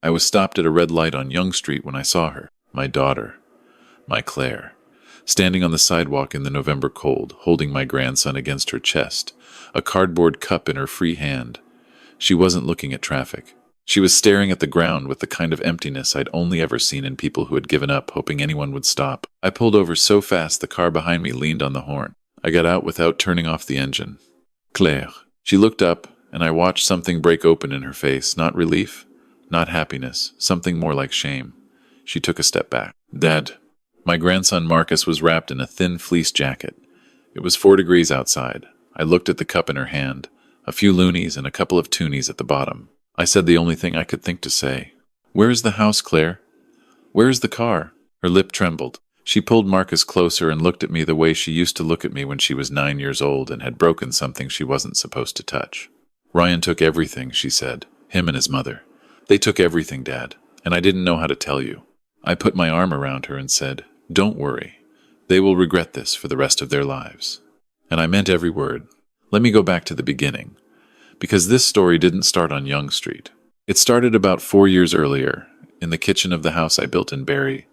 I was stopped at a red light on Young Street when I saw her, my daughter, my Claire, standing on the sidewalk in the November cold, holding my grandson against her chest, a cardboard cup in her free hand. She wasn't looking at traffic. She was staring at the ground with the kind of emptiness I'd only ever seen in people who had given up, hoping anyone would stop. I pulled over so fast the car behind me leaned on the horn. I got out without turning off the engine. Claire. She looked up, and I watched something break open in her face. Not relief, not happiness, something more like shame. She took a step back. Dad. My grandson Marcus was wrapped in a thin fleece jacket. It was 4 degrees outside. I looked at the cup in her hand, a few loonies and a couple of toonies at the bottom. I said the only thing I could think to say. Where is the house, Claire? Where is the car? Her lip trembled. She pulled Marcus closer and looked at me the way she used to look at me when she was 9 years old and had broken something she wasn't supposed to touch. Ryan took everything, she said. Him and his mother. They took everything, Dad, and I didn't know how to tell you. I put my arm around her and said, Don't worry. They will regret this for the rest of their lives. And I meant every word. Let me go back to the beginning. Because this story didn't start on Young Street. It started about 4 years earlier, in the kitchen of the house I built in Barrie,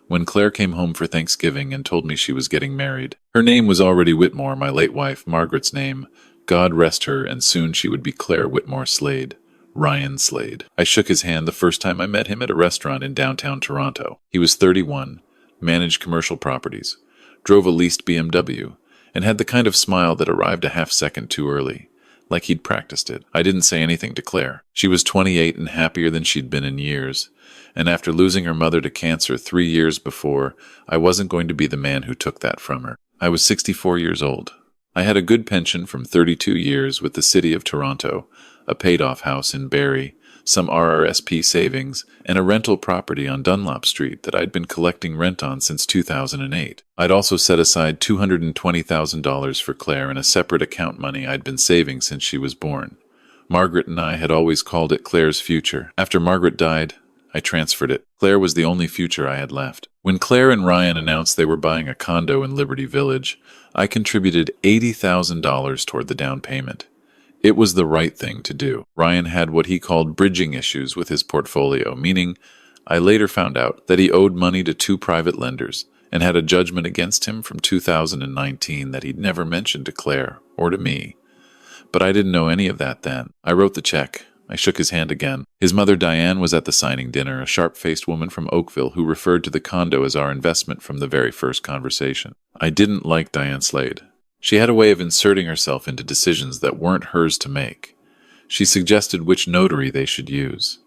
when Claire came home for Thanksgiving and told me she was getting married. Her name was already Whitmore, my late wife, Margaret's name. God rest her, and soon she would be Claire Whitmore Slade. Ryan Slade. I shook his hand the first time I met him at a restaurant in downtown Toronto. He was 31, managed commercial properties, drove a leased BMW, and had the kind of smile that arrived a half-second too early, like he'd practiced it. I didn't say anything to Claire. She was 28 and happier than she'd been in years, and after losing her mother to cancer 3 years before, I wasn't going to be the man who took that from her. I was 64 years old. I had a good pension from 32 years with the City of Toronto, a paid-off house in Barrie, some RRSP savings, and a rental property on Dunlop Street that I'd been collecting rent on since 2008. I'd also set aside $220,000 for Claire in a separate account money I'd been saving since she was born. Margaret and I had always called it Claire's future. After Margaret died, I transferred it. Claire was the only future I had left. When Claire and Ryan announced they were buying a condo in Liberty Village, I contributed $80,000 toward the down payment. It was the right thing to do. Ryan had what he called bridging issues with his portfolio, meaning I later found out that he owed money to 2 private lenders and had a judgment against him from 2019 that he'd never mentioned to Claire or to me. But I didn't know any of that then. I wrote the check. I shook his hand again. His mother Diane was at the signing dinner, a sharp-faced woman from Oakville who referred to the condo as our investment from the very first conversation. I didn't like Diane Slade. She had a way of inserting herself into decisions that weren't hers to make. She suggested which notary they should use.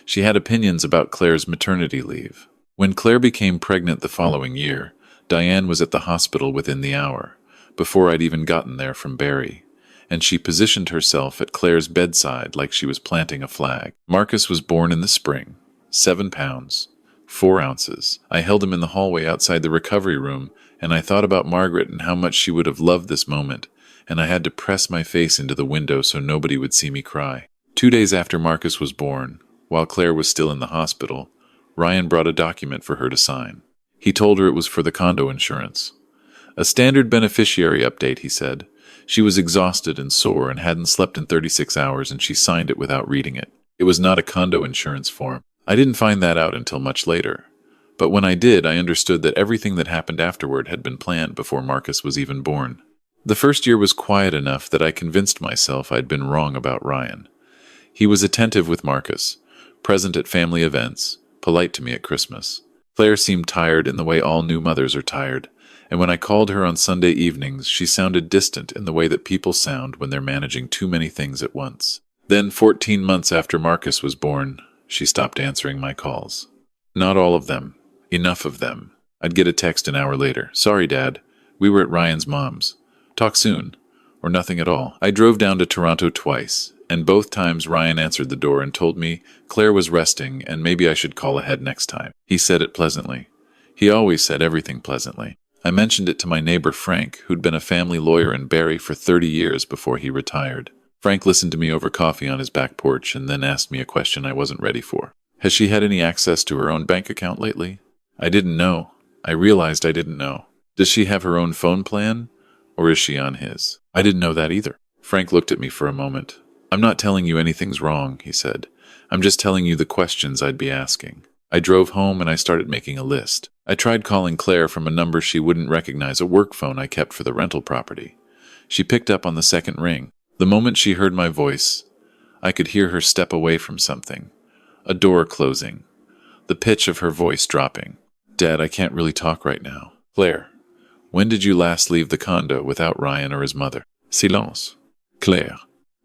She had opinions about Claire's maternity leave. When Claire became pregnant the following year, Diane was at the hospital within the hour, before I'd even gotten there from Barrie, and she positioned herself at Claire's bedside like she was planting a flag. Marcus was born in the spring, 7 pounds, 4 ounces. I held him in the hallway outside the recovery room, and I thought about Margaret and how much she would have loved this moment, and I had to press my face into the window so nobody would see me cry. 2 days after Marcus was born, while Claire was still in the hospital, Ryan brought a document for her to sign. He told her it was for the condo insurance. A standard beneficiary update, he said. She was exhausted and sore and hadn't slept in 36 hours, and she signed it without reading it. It was not a condo insurance form. I didn't find that out until much later. But when I did, I understood that everything that happened afterward had been planned before Marcus was even born. The first year was quiet enough that I convinced myself I'd been wrong about Ryan. He was attentive with Marcus, present at family events, polite to me at Christmas. Claire seemed tired in the way all new mothers are tired, and when I called her on Sunday evenings, she sounded distant in the way that people sound when they're managing too many things at once. Then, 14 months after Marcus was born, she stopped answering my calls. Not all of them. Enough of them. I'd get a text an hour later. Sorry, Dad. We were at Ryan's mom's. Talk soon. Or nothing at all. I drove down to Toronto twice, and both times Ryan answered the door and told me Claire was resting and maybe I should call ahead next time. He said it pleasantly. He always said everything pleasantly. I mentioned it to my neighbor Frank, who'd been a family lawyer in Barrie for 30 years before he retired. Frank listened to me over coffee on his back porch and then asked me a question I wasn't ready for. Has she had any access to her own bank account lately? I didn't know. I realized I didn't know. Does she have her own phone plan, or is she on his? I didn't know that either. Frank looked at me for a moment. I'm not telling you anything's wrong, he said. I'm just telling you the questions I'd be asking. I drove home and I started making a list. I tried calling Claire from a number she wouldn't recognize, a work phone I kept for the rental property. She picked up on the second ring. The moment she heard my voice, I could hear her step away from something. A door closing. The pitch of her voice dropping. Dad, I can't really talk right now. Claire, when did you last leave the condo without Ryan or his mother? Silence. Claire,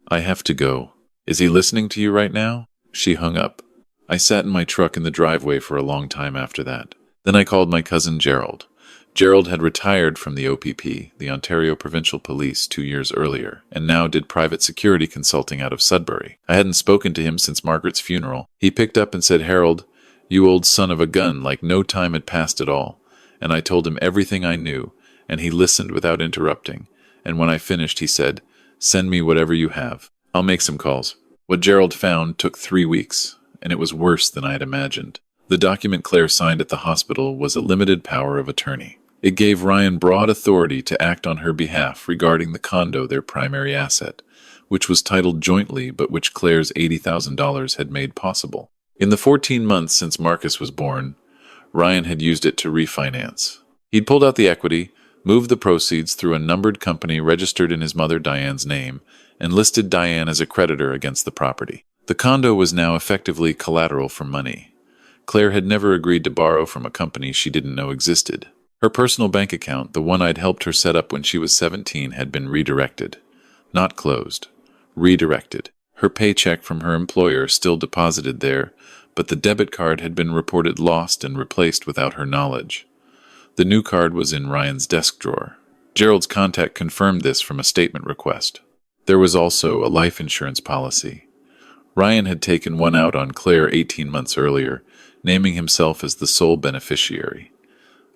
I have to go. Is he listening to you right now? She hung up. I sat in my truck in the driveway for a long time after that. Then I called my cousin Gerald. Gerald had retired from the OPP, the Ontario Provincial Police, 2 years earlier, and now did private security consulting out of Sudbury. I hadn't spoken to him since Margaret's funeral. He picked up and said, "Harold, you old son of a gun," like no time had passed at all. And I told him everything I knew, and he listened without interrupting. And when I finished, he said, "Send me whatever you have. I'll make some calls." What Gerald found took 3 weeks, and it was worse than I had imagined. The document Claire signed at the hospital was a limited power of attorney. It gave Ryan broad authority to act on her behalf regarding the condo, their primary asset, which was titled jointly but which Claire's $80,000 had made possible. In the 14 months since Marcus was born, Ryan had used it to refinance. He'd pulled out the equity, moved the proceeds through a numbered company registered in his mother Diane's name, and listed Diane as a creditor against the property. The condo was now effectively collateral for money. Claire had never agreed to borrow from a company she didn't know existed. Her personal bank account, the one I'd helped her set up when she was 17, had been redirected. Not closed. Redirected. Her paycheck from her employer still deposited there, but the debit card had been reported lost and replaced without her knowledge. The new card was in Ryan's desk drawer. Gerald's contact confirmed this from a statement request. There was also a life insurance policy. Ryan had taken one out on Claire 18 months earlier, naming himself as the sole beneficiary.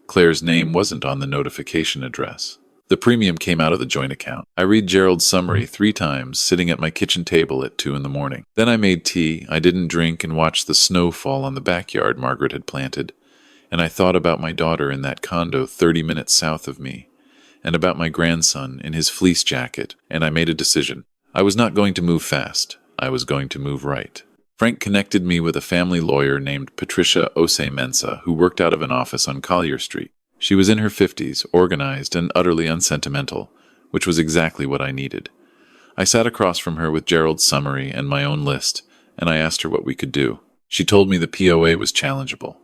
Claire's name wasn't on the notification address. The premium came out of the joint account. I read Gerald's summary 3 times, sitting at my kitchen table at 2 in the morning. Then I made tea, I didn't drink, and watched the snow fall on the backyard Margaret had planted. And I thought about my daughter in that condo 30 minutes south of me, and about my grandson in his fleece jacket, and I made a decision. I was not going to move fast. I was going to move right. Frank connected me with a family lawyer named Patricia Ose-Mensah, who worked out of an office on Collier Street. She was in her 50s, organized and utterly unsentimental, which was exactly what I needed. I sat across from her with Gerald's summary and my own list, and I asked her what we could do. She told me the POA was challengeable.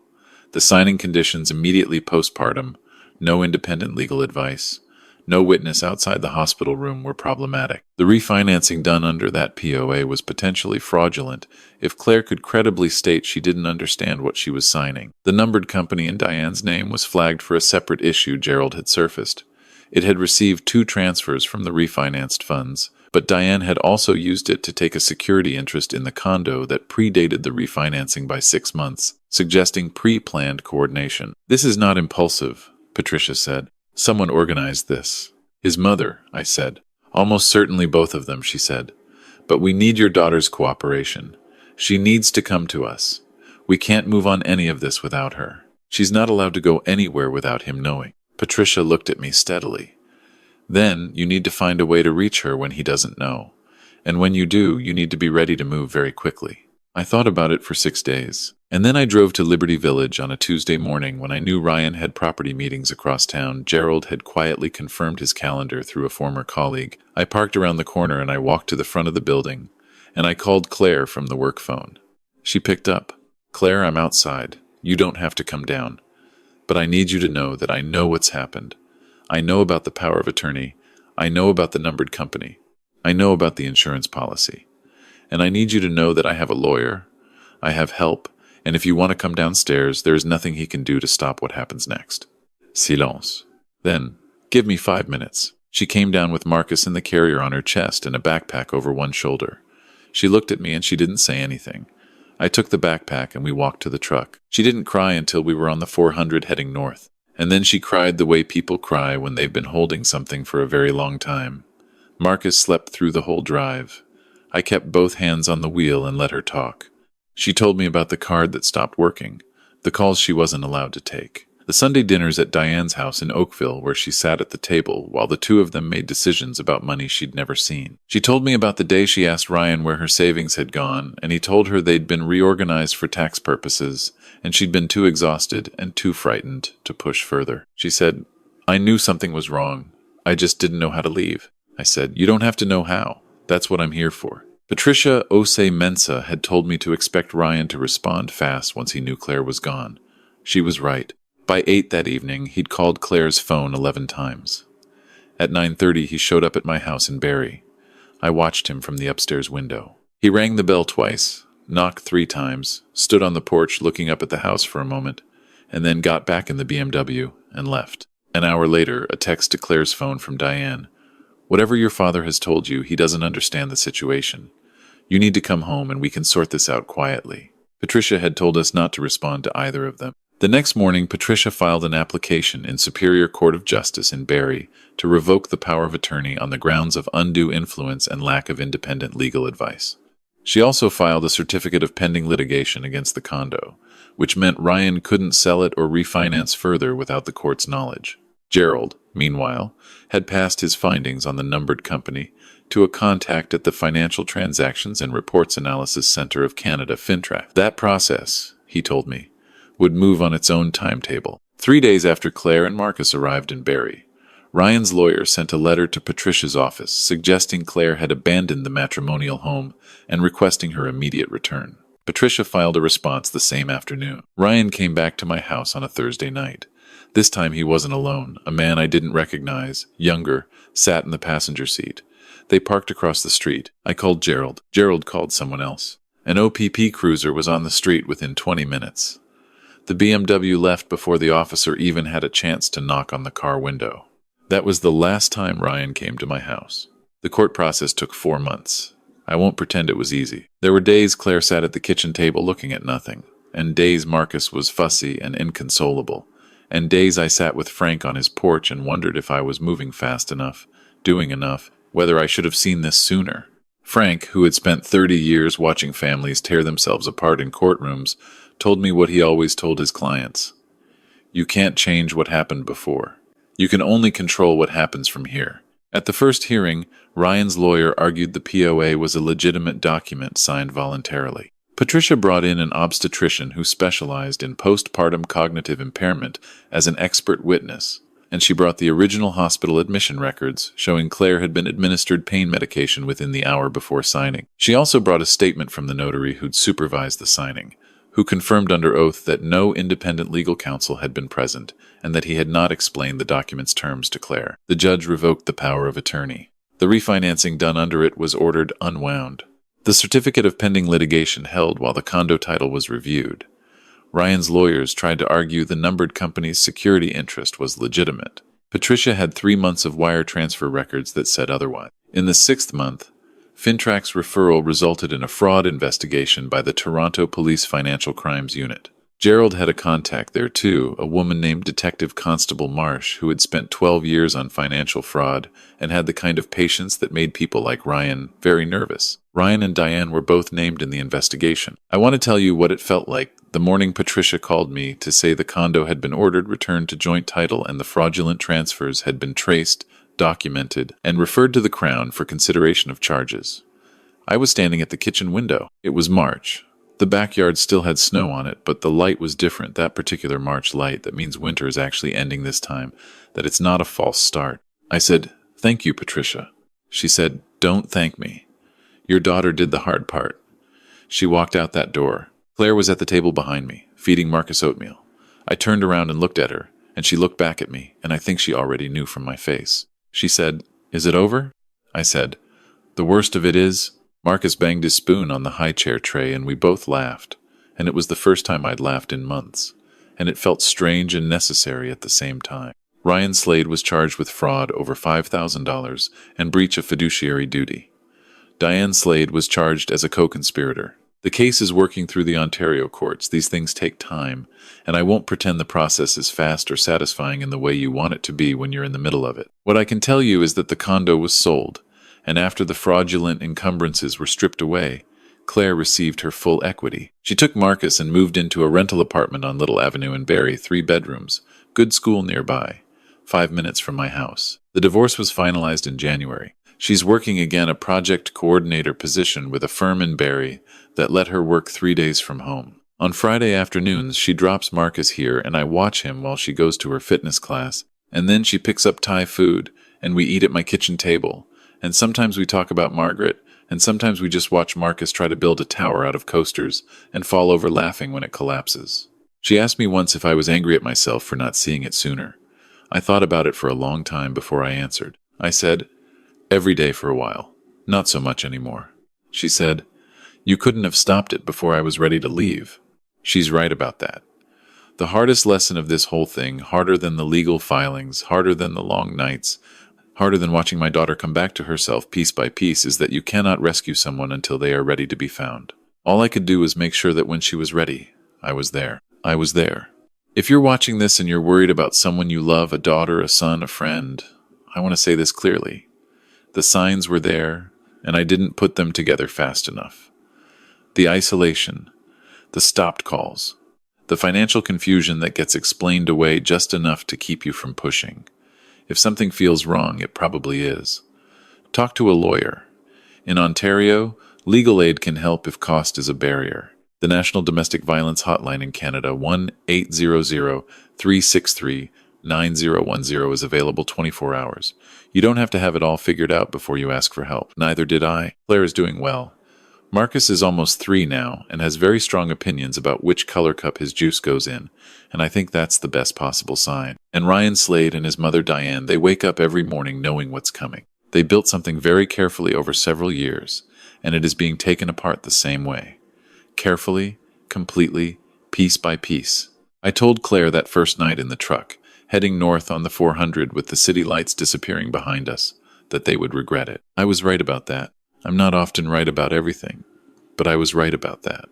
The signing conditions immediately postpartum, no independent legal advice, no witness outside the hospital room were problematic. The refinancing done under that POA was potentially fraudulent if Claire could credibly state she didn't understand what she was signing. The numbered company in Diane's name was flagged for a separate issue Gerald had surfaced. It had received 2 transfers from the refinanced funds, but Diane had also used it to take a security interest in the condo that predated the refinancing by 6 months, suggesting pre-planned coordination. "This is not impulsive," Patricia said. "Someone organized this." "His mother," I said. "Almost certainly both of them," she said. "But we need your daughter's cooperation. She needs to come to us. We can't move on any of this without her. She's not allowed to go anywhere without him knowing." Patricia looked at me steadily. "Then you need to find a way to reach her when he doesn't know. And when you do, you need to be ready to move very quickly." I thought about it for 6 days. And then I drove to Liberty Village on a Tuesday morning when I knew Ryan had property meetings across town. Gerald had quietly confirmed his calendar through a former colleague. I parked around the corner and I walked to the front of the building, and I called Claire from the work phone. She picked up. "Claire, I'm outside. You don't have to come down. But I need you to know that I know what's happened. I know about the power of attorney. I know about the numbered company. I know about the insurance policy. And I need you to know that I have a lawyer. I have help. And if you want to come downstairs, there is nothing he can do to stop what happens next." Silence. Then, "Give me 5 minutes." She came down with Marcus in the carrier on her chest and a backpack over one shoulder. She looked at me and she didn't say anything. I took the backpack and we walked to the truck. She didn't cry until we were on the 400 heading north. And then she cried the way people cry when they've been holding something for a very long time. Marcus slept through the whole drive. I kept both hands on the wheel and let her talk. She told me about the card that stopped working, the calls she wasn't allowed to take, The Sunday dinners at Diane's house in Oakville, where she sat at the table while the two of them made decisions about money she'd never seen. She told me about the day she asked Ryan where her savings had gone, and he told her they'd been reorganized for tax purposes, and she'd been too exhausted and too frightened to push further. She said, "I knew something was wrong. I just didn't know how to leave." I said, "You don't have to know how. That's what I'm here for." Patricia Ose-Mensah had told me to expect Ryan to respond fast once he knew Claire was gone. She was right. By 8 that evening, he'd called Claire's phone 11 times. At 9:30, he showed up at my house in Barrie. I watched him from the upstairs window. He rang the bell twice, knocked 3 times, stood on the porch looking up at the house for a moment, and then got back in the BMW and left. An hour later, a text to Claire's phone from Diane. "Whatever your father has told you, he doesn't understand the situation. You need to come home and we can sort this out quietly." Patricia had told us not to respond to either of them. The next morning, Patricia filed an application in Superior Court of Justice in Barrie to revoke the power of attorney on the grounds of undue influence and lack of independent legal advice. She also filed a certificate of pending litigation against the condo, which meant Ryan couldn't sell it or refinance further without the court's knowledge. Gerald, meanwhile, had passed his findings on the numbered company to a contact at the Financial Transactions and Reports Analysis Center of Canada, FINTRAC. That process, he told me, would move on its own timetable. 3 days after Claire and Marcus arrived in Barrie, Ryan's lawyer sent a letter to Patricia's office suggesting Claire had abandoned the matrimonial home and requesting her immediate return. Patricia filed a response the same afternoon. Ryan came back to my house on a Thursday night. This time he wasn't alone. A man I didn't recognize, younger, sat in the passenger seat. They parked across the street. I called Gerald. Gerald called someone else. An OPP cruiser was on the street within 20 minutes. The BMW left before the officer even had a chance to knock on the car window. That was the last time Ryan came to my house. The court process took 4 months. I won't pretend it was easy. There were days Claire sat at the kitchen table looking at nothing, and days Marcus was fussy and inconsolable, and days I sat with Frank on his porch and wondered if I was moving fast enough, doing enough, whether I should have seen this sooner. Frank, who had spent 30 years watching families tear themselves apart in courtrooms, told me what he always told his clients. You can't change what happened before. You can only control what happens from here. At the first hearing, Ryan's lawyer argued the POA was a legitimate document signed voluntarily. Patricia brought in an obstetrician who specialized in postpartum cognitive impairment as an expert witness, and she brought the original hospital admission records showing Claire had been administered pain medication within the hour before signing. She also brought a statement from the notary who'd supervised the signing, who confirmed under oath that no independent legal counsel had been present and that he had not explained the document's terms to Claire. The judge revoked the power of attorney. The refinancing done under it was ordered unwound. The certificate of pending litigation held while the condo title was reviewed. Ryan's lawyers tried to argue the numbered company's security interest was legitimate. Patricia had 3 months of wire transfer records that said otherwise. In the 6th month, FINTRAC's referral resulted in a fraud investigation by the Toronto Police Financial Crimes Unit. Gerald had a contact there too, a woman named Detective Constable Marsh, who had spent 12 years on financial fraud and had the kind of patience that made people like Ryan very nervous. Ryan and Diane were both named in the investigation. I want to tell you what it felt like the morning Patricia called me to say the condo had been ordered returned to joint title and the fraudulent transfers had been traced, documented, and referred to the Crown for consideration of charges. I was standing at the kitchen window. It was March. The backyard still had snow on it, but the light was different, that particular March light that means winter is actually ending this time, that it's not a false start. I said, "Thank you, Patricia." She said, "Don't thank me. Your daughter did the hard part." She walked out that door. Claire was at the table behind me, feeding Marcus oatmeal. I turned around and looked at her, and she looked back at me, and I think she already knew from my face. She said, "Is it over?" I said, "The worst of it is..." Marcus banged his spoon on the high chair tray, and we both laughed, and it was the first time I'd laughed in months, and it felt strange and necessary at the same time. Ryan Slade was charged with fraud over $5,000 and breach of fiduciary duty. Diane Slade was charged as a co-conspirator. The case is working through the Ontario courts. These things take time, and I won't pretend the process is fast or satisfying in the way you want it to be when you're in the middle of it. What I can tell you is that the condo was sold, and after the fraudulent encumbrances were stripped away, Claire received her full equity. She took Marcus and moved into a rental apartment on Little Avenue in Barrie, 3 bedrooms, Good school nearby, 5 minutes from my house. The divorce was finalized in January. She's working again a project coordinator position with a firm in Barrie that let her work 3 days from home. On Friday afternoons, she drops Marcus here and I watch him while she goes to her fitness class, and then she picks up Thai food and we eat at my kitchen table, and sometimes we talk about Margaret, and sometimes we just watch Marcus try to build a tower out of coasters and fall over laughing when it collapses. She asked me once if I was angry at myself for not seeing it sooner. I thought about it for a long time before I answered. I said, every day for a while, not so much anymore. She said, you couldn't have stopped it before I was ready to leave. She's right about that. The hardest lesson of this whole thing, harder than the legal filings, harder than the long nights, harder than watching my daughter come back to herself piece by piece, is that you cannot rescue someone until they are ready to be found. All I could do was make sure that when she was ready, I was there. I was there. If you're watching this and you're worried about someone you love, a daughter, a son, a friend, I want to say this clearly. The signs were there, and I didn't put them together fast enough. The isolation, the stopped calls, the financial confusion that gets explained away just enough to keep you from pushing. If something feels wrong, it probably is. Talk to a lawyer. In Ontario, legal aid can help if cost is a barrier. The National Domestic Violence Hotline in Canada, 1-800-363-9010, is available 24 hours. You don't have to have it all figured out before you ask for help. Neither did I. Claire is doing well. Marcus is almost 3 now and has very strong opinions about which color cup his juice goes in, and I think that's the best possible sign. And Ryan Slade and his mother Diane, they wake up every morning knowing what's coming. They built something very carefully over several years, and it is being taken apart the same way. Carefully, completely, piece by piece. I told Claire that first night in the truck, heading north on the 400 with the city lights disappearing behind us, that they would regret it. I was right about that. I'm not often right about everything, but I was right about that.